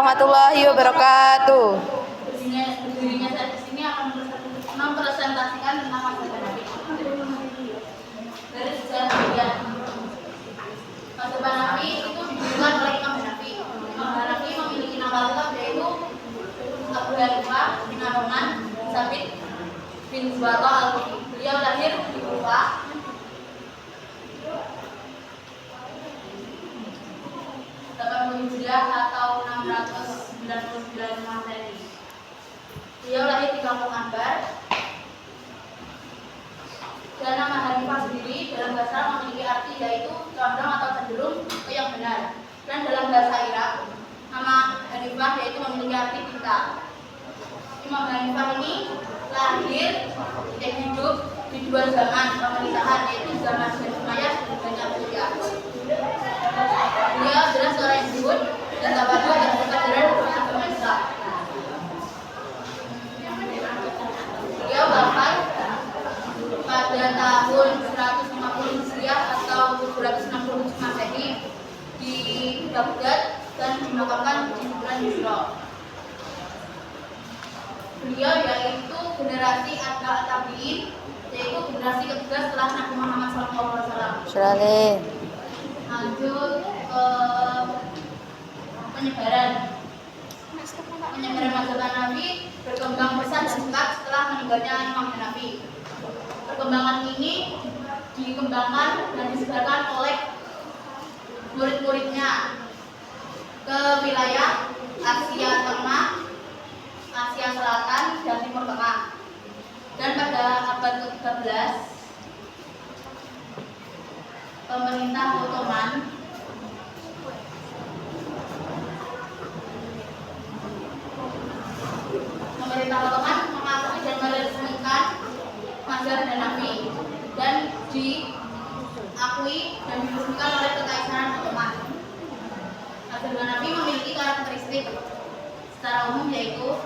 warahmatullahi wabarakatuh. Berdirinya saya di sini akan mempresentasikan tentang mazhab Hanafi. Dari sejarah dia, mazhab Hanafi itu didirikan oleh Imam Hanafi. Imam Hanafi memiliki nama lengkap yaitu Abu Hanifah bin Nu'man Sabit bin Zubairah al-Kufi. Beliau lahir di Kufah atau 699 Masehi. Beliau lahir di Kampung Ambar. Dan nama Hanifah sendiri dalam bahasa Arab memiliki arti yaitu condong atau cenderung ke yang benar. Dan dalam bahasa Irak, nama Hanifah yaitu memiliki arti pintar. Imam Hanifah ini lahir dan hidup di dua zaman pemerintahan, yaitu zaman Bani Umayyah dan Bani Abbasiyah. Beliau adalah seorang yang zuhud dan tawadhu dan berkadaran agama Islam. Beliau wafat pada tahun 150 Hijriah atau 267 Masehi di Baghdad dan dimakamkan di bulan Hijrah. Beliau yaitu generasi atba'ut tabi'in, yaitu generasi ketiga setelah Nabi Muhammad SAW. Lanjut ke penyebaran mazhab Hanafi berkembang pesat dan cepat setelah meninggalnya Imam Hanafi. Perkembangan ini dikembangkan dan disebarkan oleh murid-muridnya ke wilayah Asia Tengah, Asia Selatan, dan Timur Tengah. Dan pada abad ke-13, pemerintah Ottoman mengakui dan meresmikan mazhab Hanafi dan diakui dan diresmikan oleh Kekaisaran Ottoman. Mazhab Hanafi memiliki karakteristik secara umum yaitu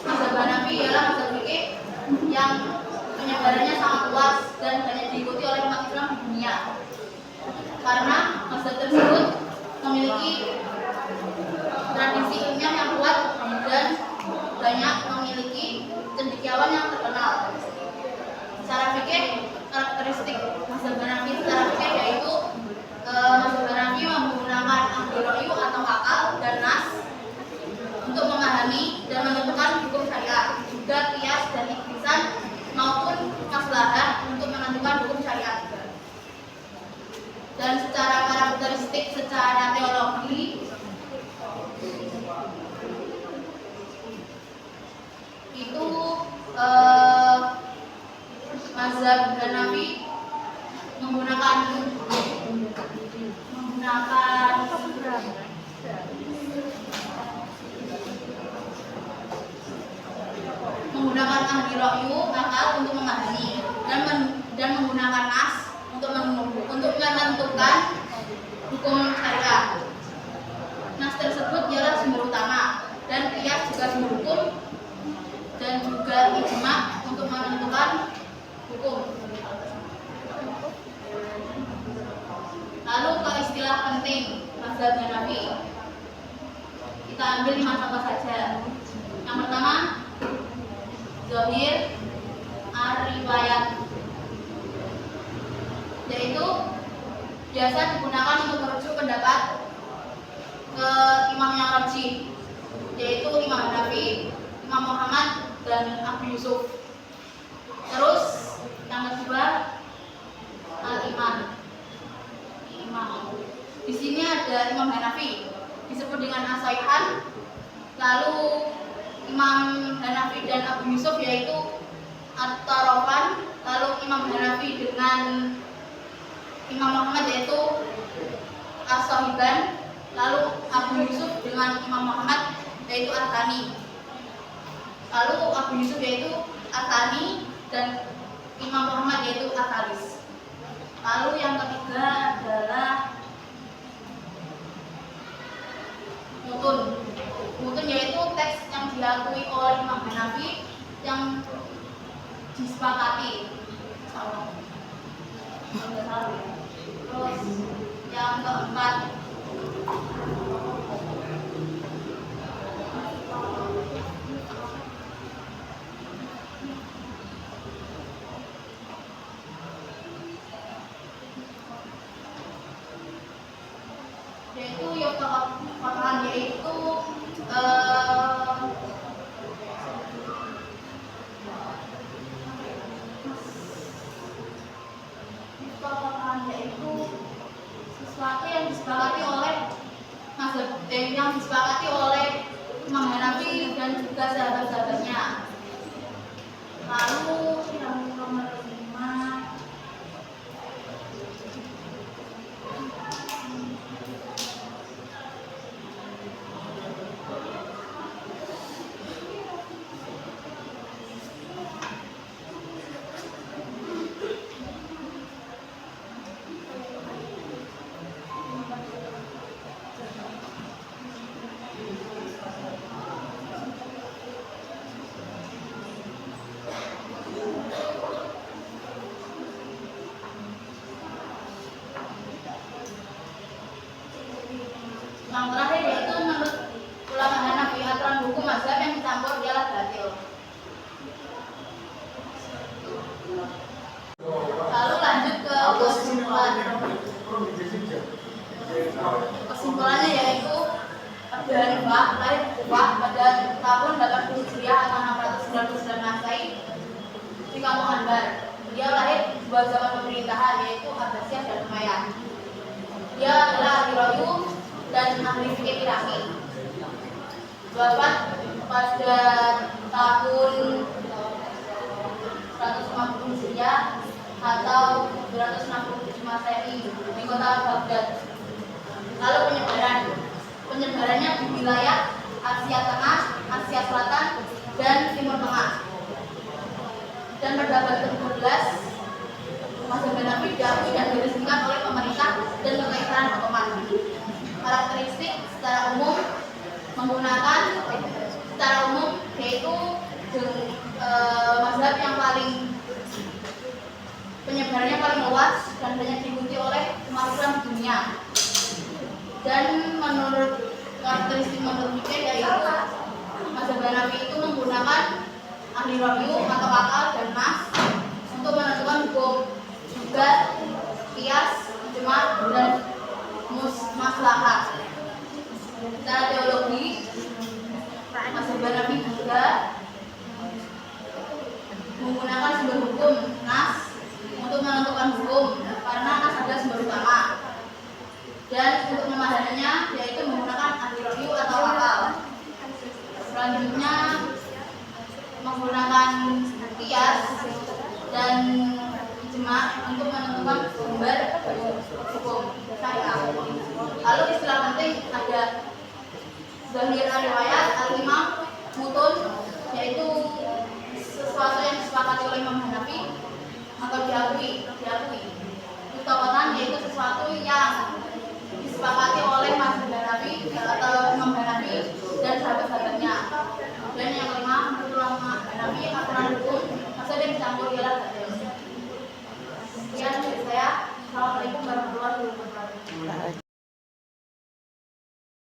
mazhab Hanafi ialah mazhab fikih yang penyebarannya sangat luas dan banyak diikuti oleh umat Islam di dunia. Karena mazhab tersebut memiliki tradisi ilmiah yang kuat dan banyak memiliki cendekiawan yang terkenal. Secara fikih, karakteristik mazhab Hanafi secara fikih yaitu mazhab Hanafi menggunakan ahli ra'yu atau akal dan nas untuk memahami dan menentukan hukum syariat, juga qiyas dan ikhtisan maupun maslahah untuk menentukan hukum syariat. Dan secara karakteristik secara teologi itu mazhab Hanafi menggunakan ahli ra'yu akal untuk memahami dan menggunakan nas untuk menentukan hukum syariat. Nas tersebut ialah sumber utama dan qiyas juga sumber hukum dan juga ijma untuk menentukan hukum. Lalu ke istilah penting mazhab Hanafi, kita ambil 5 contoh saja. Yang pertama, zahir ar-riwayat, yaitu biasa digunakan untuk merujuk pendapat ke imam yang rajih, yaitu Imam Hanafi, Imam Muhammad, dan Abu Yusuf. Terus yang kedua, al-iman. Di sini ada Imam Hanafi disebut dengan as-saihan, lalu Imam Hanafi dan Abu Yusuf yaitu at-tarafan, lalu Imam Hanafi dengan Imam Muhammad yaitu as-sahiban, lalu Abu Yusuf dengan Imam Muhammad yaitu at-tani, lalu Abu Yusuf yaitu at-tani dan Imam Muhammad yaitu at-talis. Lalu yang ketiga adalah mutun. Mutun yaitu teks yang diakui oleh Imam Hanafi yang disepakati. Salah. Terus yang keempat, yaitu yang keempat yaitu yaitu sesuatu yang disepakati oleh Imam Hanafi dan juga sahabat-sahabatnya. Lalu yang nomor 5, yang terakhir yaitu menurut ulama Hanafi aturan hukum mazhab yang dicampur ialah batil. Lalu lanjut ke kesimpulan. Kesimpulannya yaitu Abu Hanifah lahir di Kufah pada tahun 80 Hijriah atau 699 Masehi di kampung Anbar. Dia lahir di sebuah zaman pemerintahan yaitu Abbasiyah dan Umayyah. Dia adalah ahli rayu dan ahli fikih Iraki. Wafat pada tahun 150 Hijriah atau 267 Masehi di kota Baghdad. Lalu penyebarannya di wilayah Asia Tengah, Asia Selatan, dan Timur Tengah. Dan pada abad ke-12 mazhab Hanafi diakui dan diresmikan oleh pemerintah dan kekaisaran Ottoman. Karakteristik secara umum yaitu mazhab yang penyebarannya paling luas dan banyak diikuti oleh umat Islam di dunia. Dan menurut karakteristik menurut fikih yaitu mazhab Hanafi itu menggunakan ahli wahyu atau akal dan nas untuk menentukan hukum, juga qiyas, ijma' dan maslahat. Secara teologi, mazhab Hanafi juga menggunakan sumber hukum nas untuk menentukan hukum karena nas adalah sumber utama. Dan untuk memahaminya yaitu menggunakan ahli wahyu atau akal. Selanjutnya menggunakan qiyas dan ijma' untuk menentukan sumber hukum syariah. Lalu istilah penting ada zahir riwayat, al-imam, mutun, yaitu sesuatu yang disepakati oleh Imam Hanafi atau diakui